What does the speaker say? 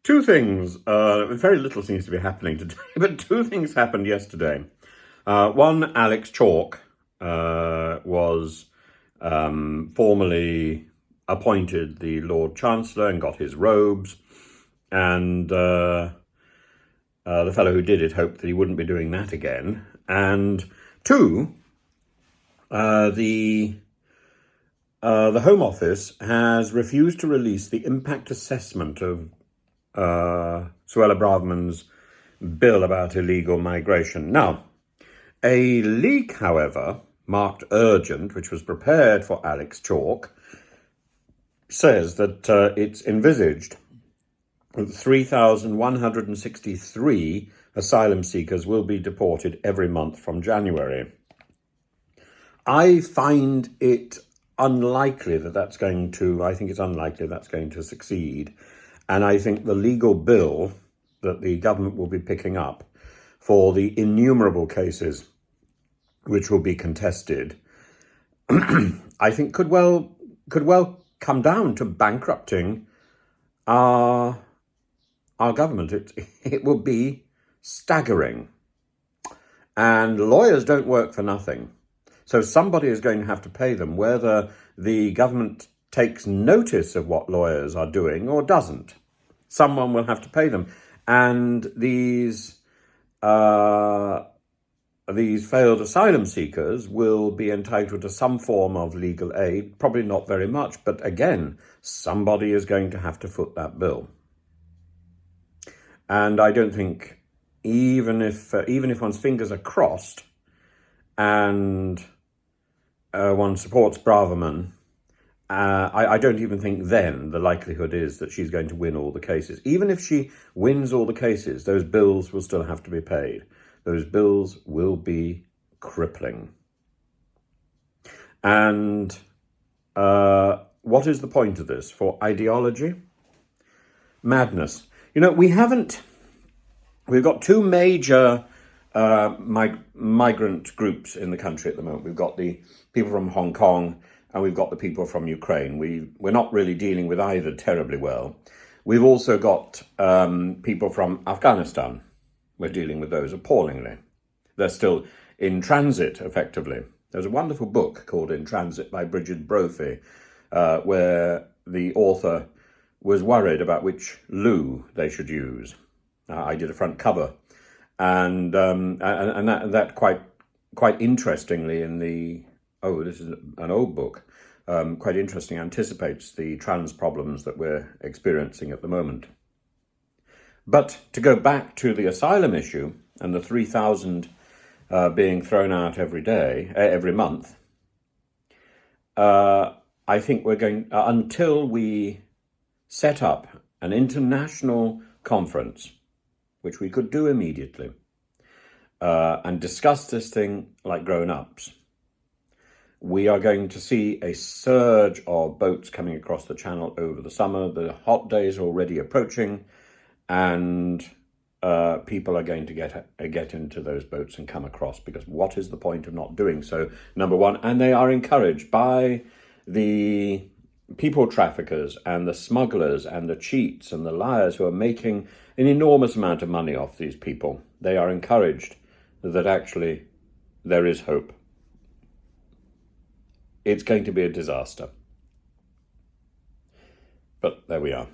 Two things. Very little seems to be happening today, but two things happened yesterday. One, Alex Chalk was formally appointed the Lord Chancellor and got his robes, and the fellow who did it hoped that he wouldn't be doing that again. And two, the Home Office has refused to release the impact assessment of Suella Braverman's bill about illegal migration. Now, a leak, however, marked urgent, which was prepared for Alex Chalk, says that it's envisaged that 3,163 asylum seekers will be deported every month from January. I find it unlikely that that's going to, I think it's unlikely that's going to succeed. And I think the legal bill that the government will be picking up for the innumerable cases which will be contested, I think could well come down to bankrupting our government. It will be staggering. And lawyers don't work for nothing. So somebody is going to have to pay them, whether the government takes notice of what lawyers are doing or doesn't. Someone will have to pay them. And these failed asylum seekers will be entitled to some form of legal aid, probably not very much, but again, somebody is going to have to foot that bill. And I don't think, even if one's fingers are crossed and one supports Braverman, I don't even think then the likelihood is that she's going to win all the cases. Even if she wins all the cases, those bills will still have to be paid. Those bills will be crippling. And what is the point of this? For ideology? Madness. You know, we've got two major migrant groups in the country at the moment. We've got the people from Hong Kong and we've got the people from Ukraine. We're not really dealing with either terribly well. We've also got people from Afghanistan. We're dealing with those appallingly. They're still in transit, effectively. There's a wonderful book called In Transit by Bridget Brophy, where the author was worried about which loo they should use. I did a front cover, and that quite interestingly in the this is an old book, quite interesting, anticipates the trans problems that we're experiencing at the moment. But to go back to the asylum issue and the 3,000 being thrown out every month, I think we're going, until we set up an international conference, which we could do immediately, and discuss this thing like grown-ups, we are going to see a surge of boats coming across the channel over the summer. The hot days are already approaching, and people are going to get into those boats and come across, because what is the point of not doing so, number one? And they are encouraged by the people traffickers and the smugglers and the cheats and the liars who are making an enormous amount of money off these people. They are encouraged that actually there is hope. It's going to be a disaster. But there we are.